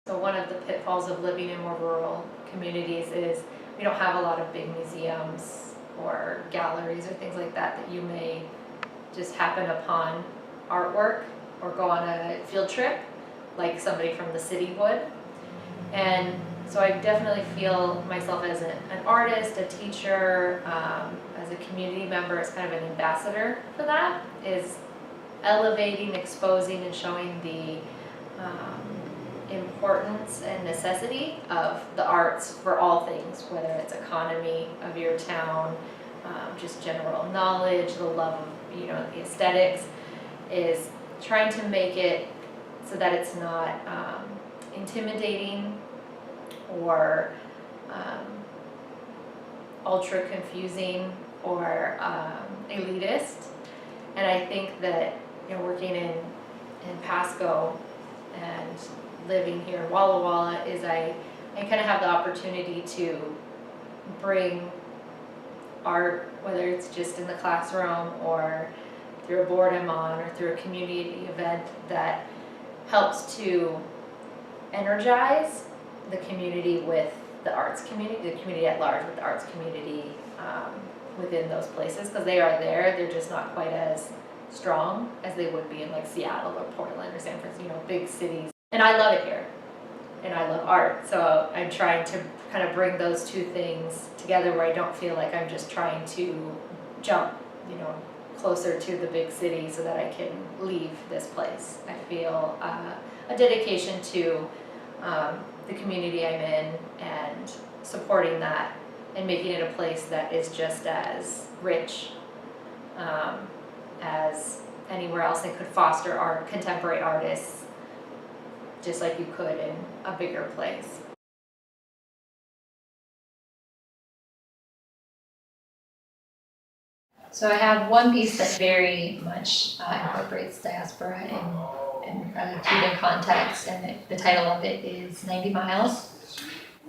So one of the pitfalls of living in more rural communities is we don't have a lot of big museums or galleries or things like that that you may just happen upon artwork or go on a field trip like somebody from the city would. And so I definitely feel myself as an artist, a teacher, as a community member, as kind of an ambassador for that, is elevating, exposing, and showing the importance and necessity of the arts for all things, whether it's economy of your town, just general knowledge, the love of, the aesthetics, is trying to make it so that it's not intimidating or ultra confusing or elitist. And I think that, working in Pasco and living here in Walla Walla is I kind of have the opportunity to bring art, whether it's just in the classroom or through a board I'm on or through a community event that helps to energize the community with the arts community, the community at large with the arts community within those places, because they are there, they're just not quite as strong as they would be in like Seattle or Portland or San Francisco, big cities. And I love it here, and I love art, so I'm trying to kind of bring those two things together where I don't feel like I'm just trying to jump, closer to the big city so that I can leave this place. I feel a dedication to the community I'm in and supporting that and making it a place that is just as rich as anywhere else and could foster art, contemporary artists, just like you could in a bigger place. So I have one piece that very much incorporates diaspora in Cuban context, and the title of it is 90 Miles.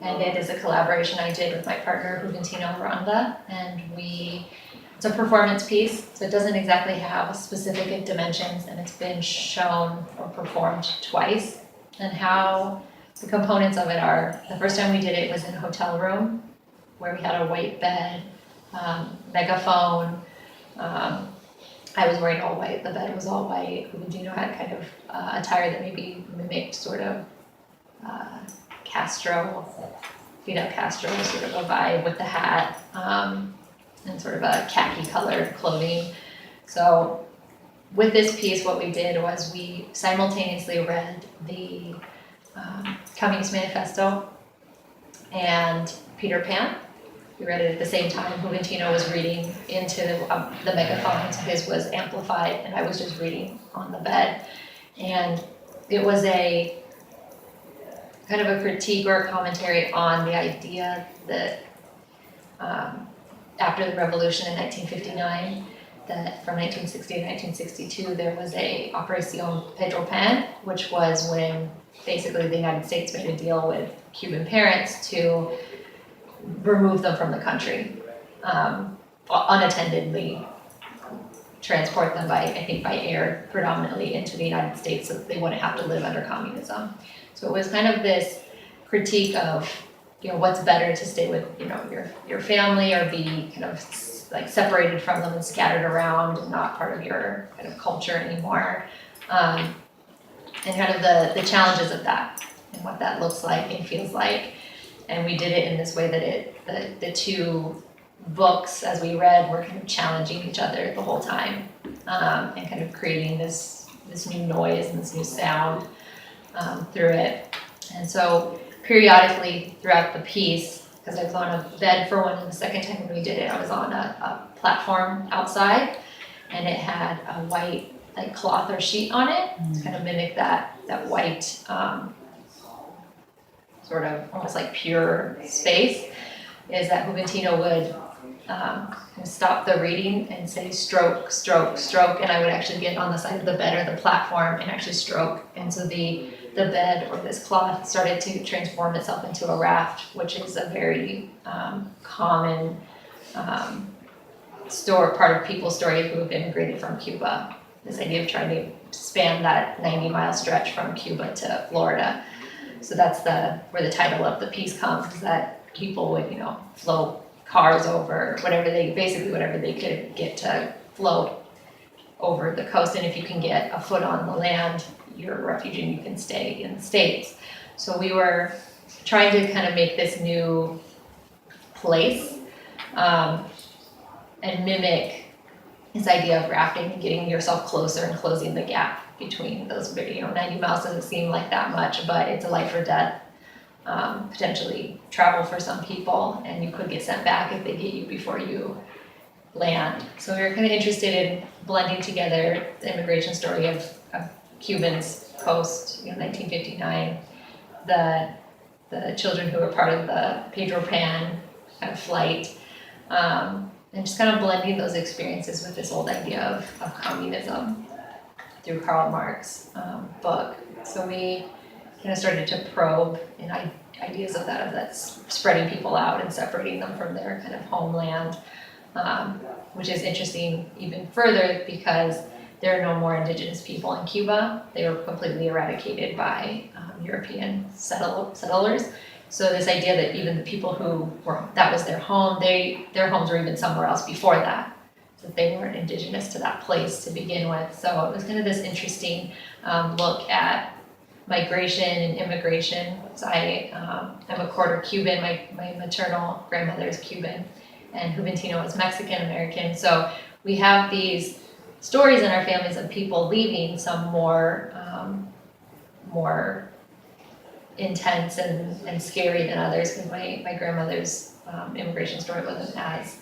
And it is a collaboration I did with my partner, Juventino Aranda, and it's a performance piece, so it doesn't exactly have specific dimensions, and it's been shown or performed twice. And how the components of it are, the first time we did it was in a hotel room where we had a white bed, megaphone. I was wearing all white, the bed was all white. Juventino had kind of attire that maybe mimicked sort of Fidel Castro sort of a vibe with the hat, and sort of a khaki colored clothing. So with this piece, what we did was we simultaneously read the Communist Manifesto and Peter Pan. We read it at the same time. Juventino was reading into the megaphone, so his was amplified, and I was just reading on the bed. And it was a kind of a critique or a commentary on the idea that after the revolution in 1959, that from 1960 to 1962, there was a Operación Pedro Pan, which was when basically the United States made a deal with Cuban parents to remove them from the country, unattendedly transport them by air predominantly into the United States so that they wouldn't have to live under communism. So it was kind of this critique of, what's better to stay with, your family or be kind of like separated from them and scattered around and not part of your kind of culture anymore. And kind of the challenges of that and what that looks like and feels like. And we did it in this way that the two books, as we read, were kind of challenging each other the whole time, and kind of creating this new noise and this new sound through it. And so periodically throughout the piece, because I was on a bed for one, and the second time when we did it, I was on a platform outside, and it had a white like cloth or sheet on it to kind of mimic that white sort of almost like pure space. Is that Juventino would stop the reading and say stroke, stroke, stroke, and I would actually get on the side of the bed or the platform and actually stroke. And so the bed or this cloth started to transform itself into a raft, which is a very common part of people's story who have immigrated from Cuba. This idea of trying to span that 90-mile stretch from Cuba to Florida. So that's where the title of the piece comes, is that people would, float cars over, whatever they could get to float over the coast. And if you can get a foot on the land, you're a refugee and you can stay in the States. So we were trying to kind of make this new place and mimic this idea of rafting and getting yourself closer and closing the gap between those, 90 miles doesn't seem like that much, but it's a life or death, potentially travel for some people, and you could get sent back if they get you before you land. So we were kind of interested in blending together the immigration story of Cubans post 1959, the children who were part of the Pedro Pan kind of flight, and just kind of blending those experiences with this old idea of communism through Karl Marx's book. So we kind of started to probe in ideas of that's spreading people out and separating them from their kind of homeland, which is interesting even further because there are no more indigenous people in Cuba. They were completely eradicated by European settlers. So this idea that even the people that was their home, their homes were even somewhere else before that they weren't indigenous to that place to begin with. So it was kind of this interesting look at migration and immigration. So I'm a quarter Cuban. My maternal grandmother is Cuban, and Juventino is Mexican American. So we have these stories in our families of people leaving, some more intense and scary than others. Because my grandmother's immigration story wasn't as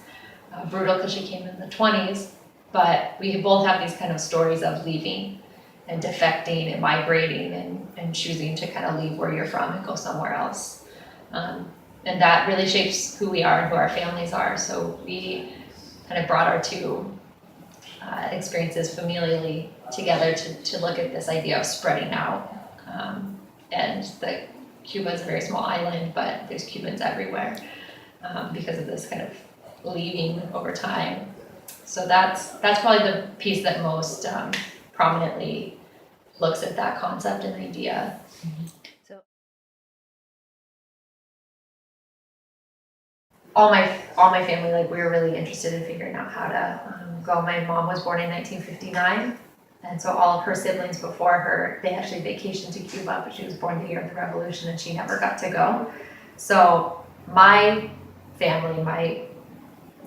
brutal because she came in the 20s, but we both have these kind of stories of leaving and defecting and migrating and choosing to kind of leave where you're from and go somewhere else. And that really shapes who we are and who our families are. So we kind of brought our two experiences familially together to look at this idea of spreading out. And Cuba is a very small island, but there's Cubans everywhere because of this kind of leaving over time. So that's probably the piece that most prominently looks at that concept and idea. So all my family, we were really interested in figuring out how to go. My mom was born in 1959, and so all of her siblings before her, they actually vacationed to Cuba, but she was born the year of the revolution and she never got to go. So my family, my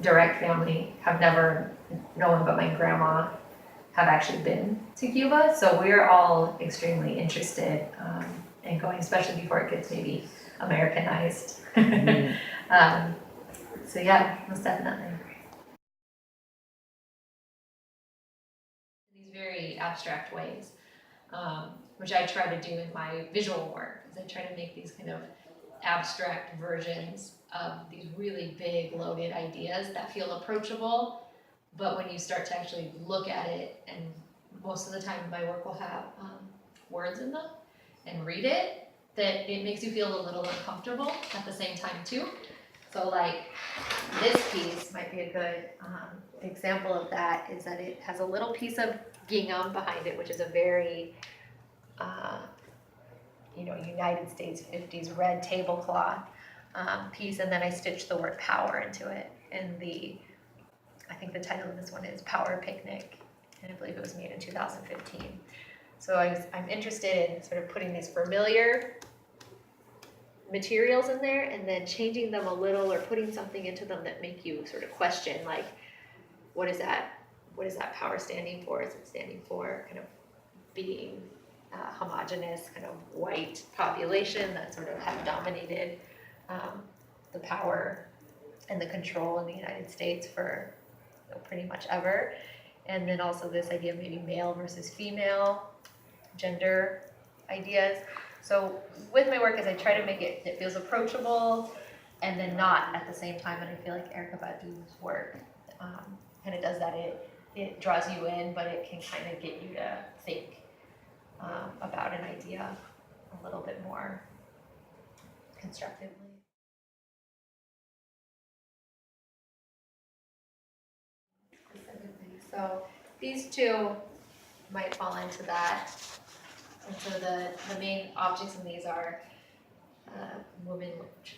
direct family, have never, no one but my grandma have actually been to Cuba. So we're all extremely interested in going, especially before it gets maybe Americanized. Mm-hmm. So yeah, most definitely. These very abstract ways, which I try to do in my visual work, is I try to make these kind of abstract versions of these really big loaded ideas that feel approachable, but when you start to actually look at it, and most of the time my work will have words in them and read it, that it makes you feel a little uncomfortable at the same time too. So this piece might be a good example of that, is that it has a little piece of gingham behind it, which is a very United States 50s red tablecloth piece, and then I stitched the word power into it. And I think the title of this one is Power Picnic, and I believe it was made in 2015. So I'm interested in sort of putting these familiar materials in there and then changing them a little or putting something into them that make you sort of question, what is that power standing for? Is it standing for kind of being homogenous, kind of white population that sort of have dominated the power and the control in the United States for pretty much ever. And then also this idea of maybe male versus female, gender ideas. So with my work, as I try to make it feels approachable and then not at the same time, and I feel like Erykah Badu's work kind of does that. It draws you in, but it can kind of get you to think about an idea a little bit more constructively. So these two might fall into that. And so the main objects in these are woman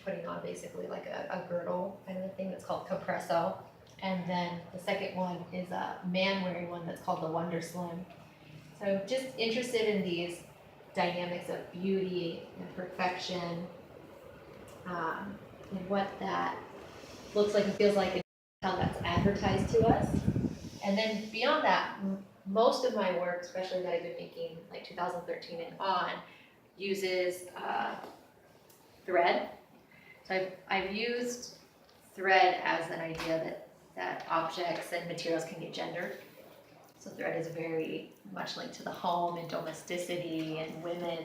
putting on basically like a girdle kind of a thing that's called compresso. And then the second one is a man wearing one that's called the Wonder Slim. So just interested in these dynamics of beauty and perfection, and what that looks like and feels like and how that's advertised to us. And then beyond that, most of my work, especially that I've been making like 2013 and on, uses thread. So I've used thread as an idea that objects and materials can get gendered. So thread is very much linked to the home and domesticity and women.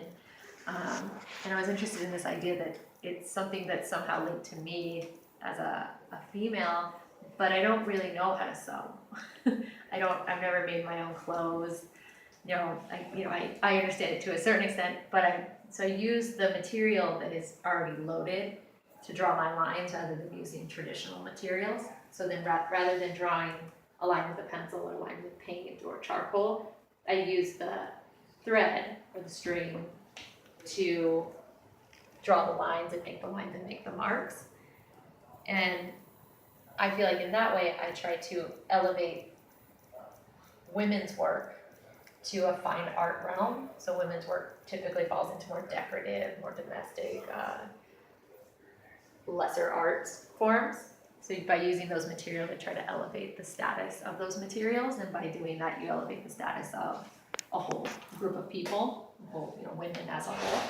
And I was interested in this idea that it's something that's somehow linked to me as a female, but I don't really know how to sew. I've never made my own clothes. I understand it to a certain extent, but so I use the material that is already loaded to draw my lines rather than using traditional materials. So then rather than drawing a line with a pencil or a line with paint or charcoal, I use the thread or the string to draw the lines and make the marks. And I feel like in that way I try to elevate women's work to a fine art realm. So women's work typically falls into more decorative, more domestic, lesser arts forms. So by using those materials, I try to elevate the status of those materials, and by doing that, you elevate the status of a whole group of people, women as a whole.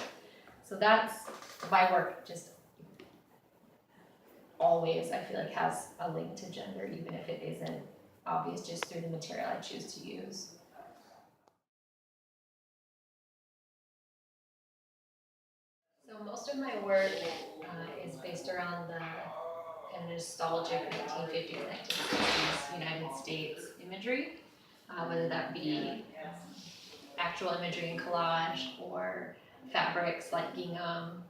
So that's my work. Just always, I feel like, has a link to gender, even if it isn't obvious just through the material I choose to use. So most of my work is based around the kind of nostalgic 1950s, 1960s United States imagery, whether that be actual imagery in collage or fabrics like gingham,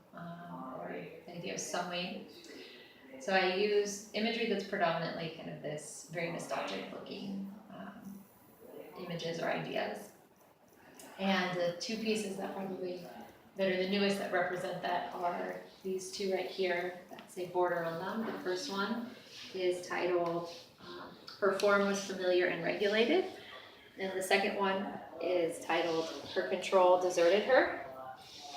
or the idea of sewing. So I use imagery that's predominantly kind of this very nostalgic looking images or ideas. And the two pieces that are the newest that represent that are these two right here that say border on them. The first one is titled Her Form Was Familiar and Regulated. And the second one is titled Her Control Deserted Her.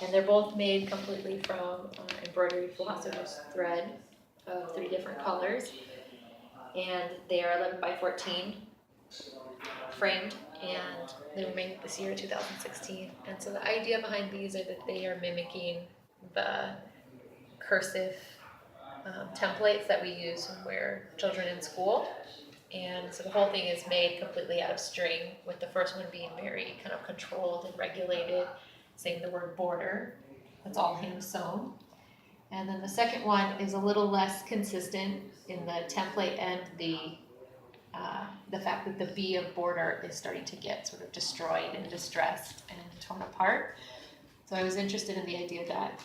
And they're both made completely from embroidery floss, so just thread of 3 different colors. And they are 11 by 14 framed, and they were made this year, 2016. And so the idea behind these are that they are mimicking the cursive templates that we use when we're children in school. And so the whole thing is made completely out of string, with the first one being very kind of controlled and regulated, saying the word border. That's all hand sewn. And then the second one is a little less consistent in the template and the fact that the B of border is starting to get sort of destroyed and distressed and torn apart. So I was interested in the idea that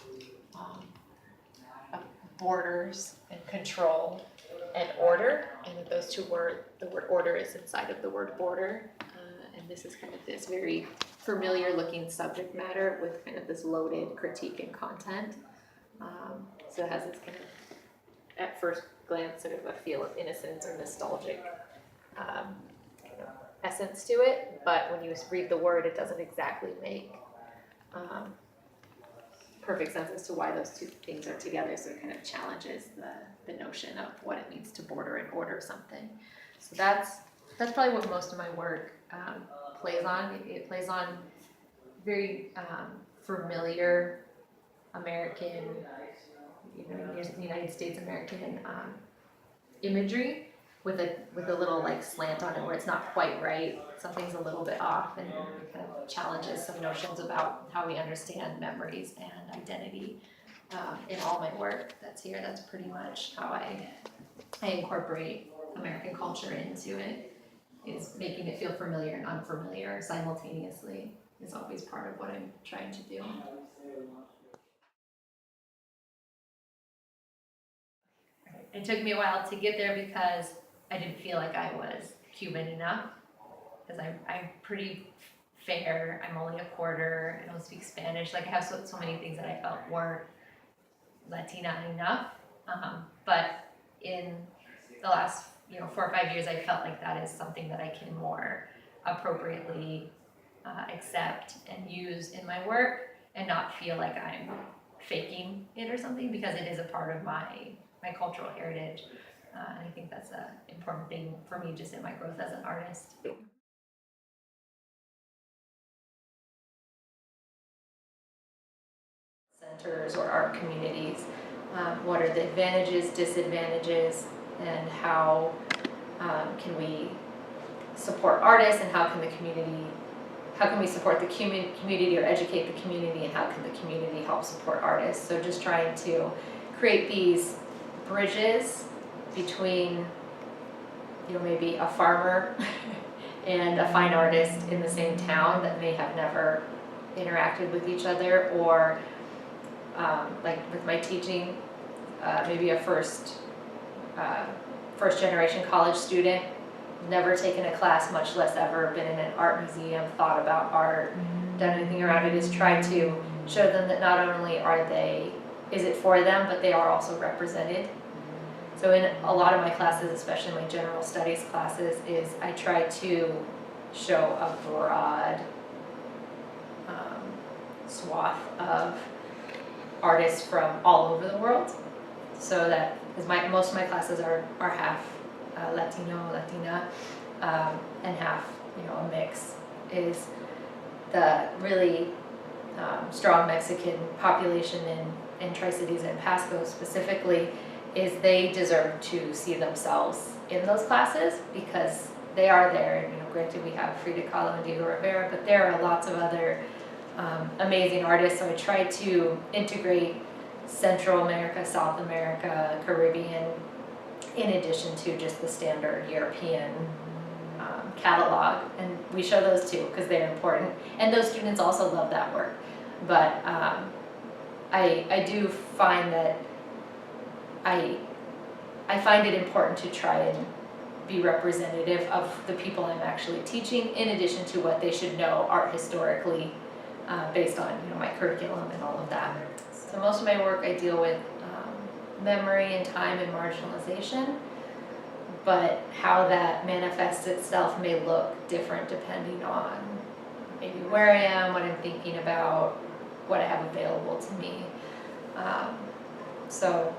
borders and control and order, and that those two the word order is inside of the word border. And this is kind of this very familiar looking subject matter with kind of this loaded critique and content. So it has this kind of, at first glance, sort of a feel of innocence or nostalgic kind of essence to it, but when you read the word, it doesn't exactly make perfect sense as to why those two things are together, so it kind of challenges the notion of what it means to border and order something. So that's probably what most of my work plays on. It plays on very familiar American, United States American imagery, with a little like slant on it where it's not quite right. Something's a little bit off, and it kind of challenges some notions about how we understand memories and identity in all my work that's here. That's pretty much how I incorporate American culture into it, is making it feel familiar and unfamiliar simultaneously is always part of what I'm trying to do. It took me a while to get there because I didn't feel like I was Cuban enough, because I'm pretty fair. I'm only a quarter. I don't speak Spanish. Like I have so many things that I felt were Latina enough. But in the last 4 or 5 years, I felt like that is something that I can more appropriately accept and use in my work, and not feel like I'm faking it or something, because it is a part of my cultural heritage. And I think that's an important thing for me just in my growth as an artist. Centers or art communities, what are the advantages, disadvantages, and how can we support artists, and how can we support the community or educate the community, and how can the community help support artists. So just trying to create these bridges between maybe a farmer and a fine artist in the same town that may have never interacted with each other, or like with my teaching, maybe a first generation college student, never taken a class, much less ever been in an art museum, thought about art, done anything around it, is try to show them that not only is it for them, but they are also represented. So in a lot of my classes, especially my general studies classes, is I try to show a broad swath of artists from all over the world, so that, because most of my classes are half Latino, Latina, and half a mix, is the really strong Mexican population in Tri-Cities and Pasco specifically, is they deserve to see themselves in those classes, because they are there. And granted, we have Frida Kahlo and Diego Rivera, but there are lots of other amazing artists. So I try to integrate Central America, South America, Caribbean, in addition to just the standard European catalog. And we show those too, because they're important. And those students also love that work. But I do find that I find it important to try and be representative of the people I'm actually teaching, in addition to what they should know art historically, based on my curriculum and all of that. So most of my work, I deal with memory and time and marginalization, but how that manifests itself may look different depending on maybe where I am, what I'm thinking about, what I have available to me. So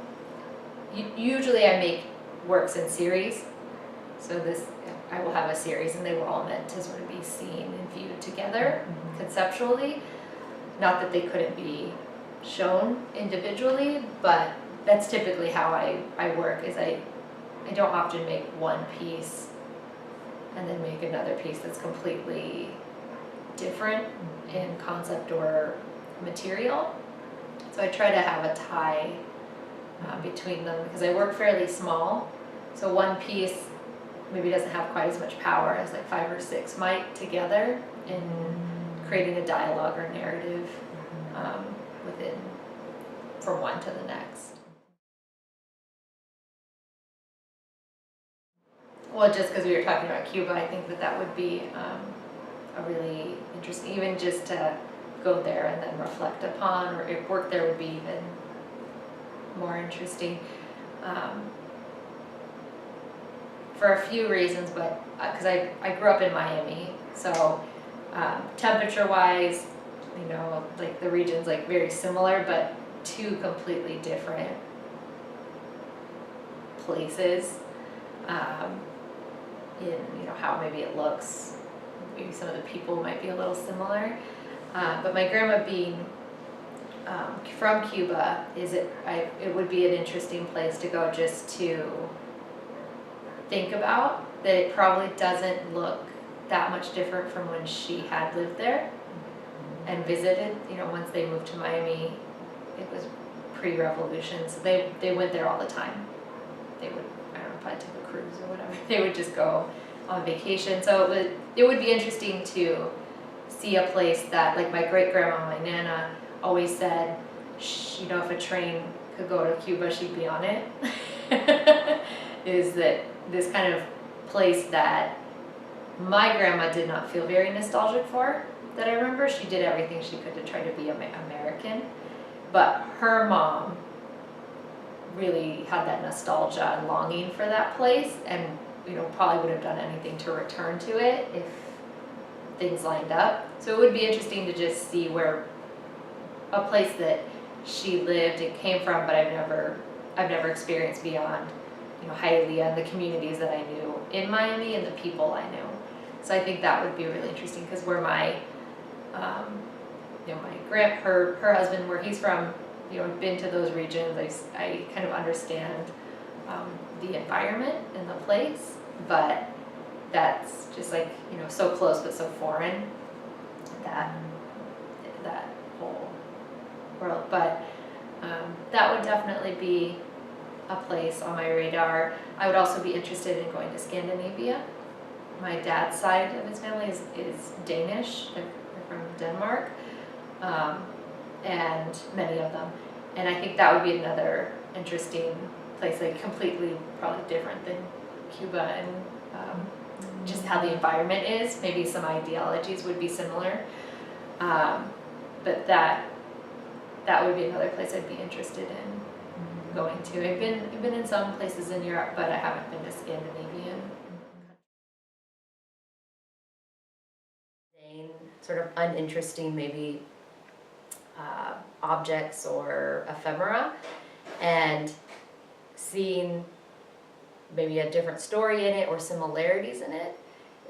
usually I make works in series. So I will have a series, and they were all meant to sort of be seen and viewed together conceptually. Not that they couldn't be shown individually, but that's typically how I work. Is I don't often make one piece and then make another piece that's completely different in concept or material. So I try to have a tie between them, because I work fairly small. So one piece maybe doesn't have quite as much power as like 5 or 6 might together in creating a dialogue or narrative within, from one to the next. Well, just because we were talking about Cuba, I think that would be a really interesting, even just to go there and then reflect upon, or if work there would be even more interesting. For a few reasons, but because I grew up in Miami, so temperature-wise, like the region's like very similar, but two completely different places. In how maybe it looks, maybe some of the people might be a little similar, but my grandma being from Cuba, it would be an interesting place to go, just to think about that it probably doesn't look that much different from when she had lived there and visited. Once they moved to Miami, it was pre-revolution, so they went there all the time. They would, I don't know, probably take a cruise or whatever. They would just go on vacation. So it would be interesting to see a place that, like my great grandma, my nana, always said, if a train could go to Cuba, she'd be on it. Is that this kind of place that my grandma did not feel very nostalgic for, that I remember. She did everything she could to try to be American, but her mom really had that nostalgia and longing for that place, and probably would have done anything to return to it if things lined up. So it would be interesting to just see where a place that she lived and came from, but I've never experienced beyond, Hialeah and the communities that I knew in Miami and the people I knew. So I think that would be really interesting, because where my, her husband, where he's from, I've been to those regions. I kind of understand the environment and the place, but that's just like, so close but so foreign, that whole world. But that would definitely be a place on my radar. I would also be interested in going to Scandinavia. My dad's side of his family is Danish. They're from Denmark, and many of them. And I think that would be another interesting place, like completely probably different than Cuba, and just how the environment is. Maybe some ideologies would be similar, but that would be another place I'd be interested in going to. I've been in some places in Europe, but I haven't been to Scandinavian. Sort of uninteresting, maybe objects or ephemera, and seeing maybe a different story in it or similarities in it,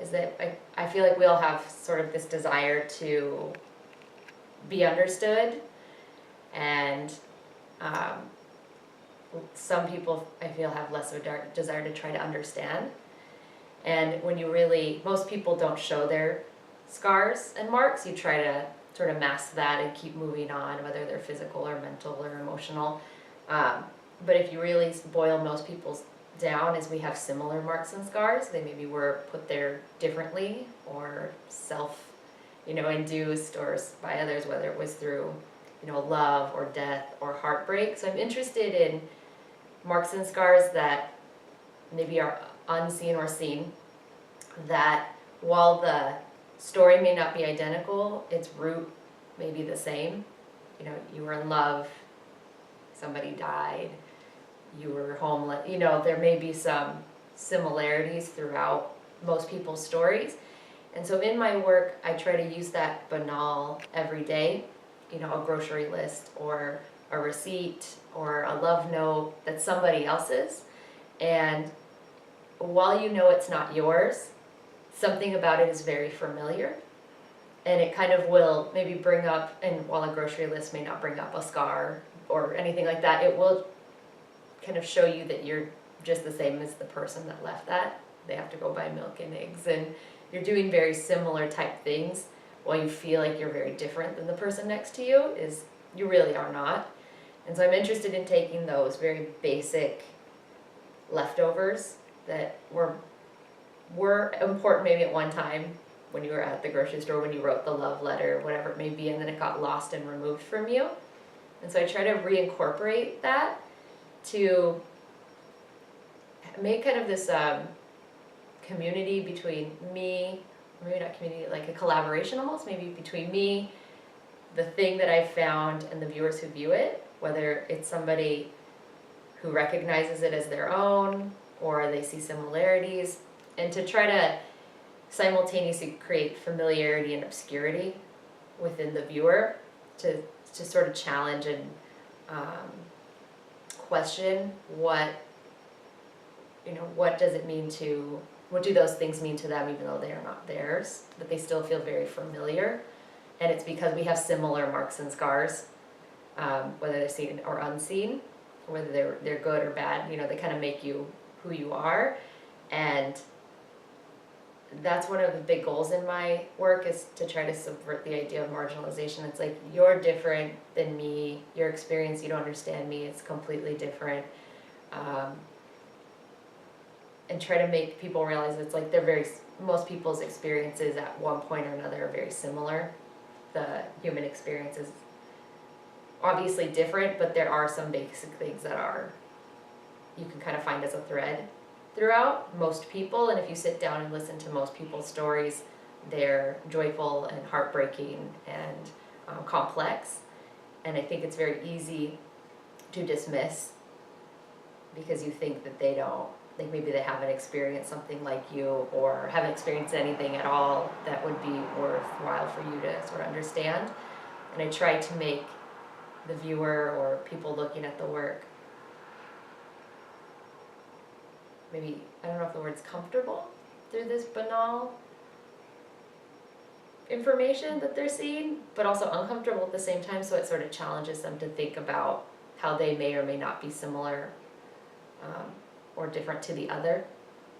is that I feel like we all have sort of this desire to be understood, and some people I feel have less of a desire to try to understand. And when most people don't show their scars and marks. You try to sort of mask that and keep moving on, whether they're physical or mental or emotional. But if you really boil most people's down, is we have similar marks and scars. They maybe were put there differently, or induced or by others, whether it was through love or death or heartbreak. So I'm interested in marks and scars that maybe are unseen or seen, that while the story may not be identical, its root may be the same. You were in love, somebody died, you were homeless. There may be some similarities throughout most people's stories. And so in my work, I try to use that banal everyday, a grocery list or a receipt or a love note that's somebody else's. And while it's not yours, something about it is very familiar, and it kind of will maybe bring up, and while a grocery list may not bring up a scar or anything like that, it will kind of show you that you're just the same as the person that left that. They have to go buy milk and eggs, and you're doing very similar type things. While you feel like you're very different than the person next to you, you really are not. And so I'm interested in taking those very basic leftovers that were important maybe at one time when you were at the grocery store, when you wrote the love letter, whatever it may be, and then it got lost and removed from you. And so I try to reincorporate that to make kind of this community between me, maybe not community, like a collaboration almost, maybe between me, the thing that I found, and the viewers who view it, whether it's somebody who recognizes it as their own or they see similarities, and to try to simultaneously create familiarity and obscurity within the viewer, to sort of challenge and question what does it mean to, what do those things mean to them, even though they are not theirs, but they still feel very familiar. And it's because we have similar marks and scars, whether they're seen or unseen, whether they're good or bad. They kind of make you who you are. And that's one of the big goals in my work, is to try to subvert the idea of marginalization. It's like, you're different than me, your experience, you don't understand me, it's completely different. And try to make people realize it's like most people's experiences at one point or another are very similar. The human experience is obviously different, but there are some basic things that you can kind of find as a thread throughout most people. And if you sit down and listen to most people's stories, they're joyful and heartbreaking and complex. And I think it's very easy to dismiss because you think that they don't, like maybe they haven't experienced something like you, or haven't experienced anything at all that would be worthwhile for you to sort of understand. And I try to make the viewer or people looking at the work maybe, I don't know if the word's comfortable through this banal information that they're seeing, but also uncomfortable at the same time, so it sort of challenges them to think about how they may or may not be similar or different to the other,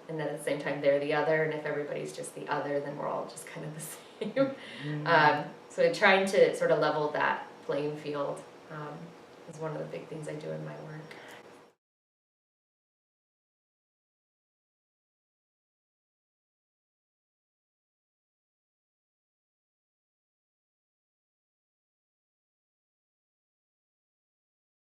and then at the same time they're the other, and if everybody's just the other, then we're all just kind of the same. So trying to sort of level that playing field is one of the big things I do in my work.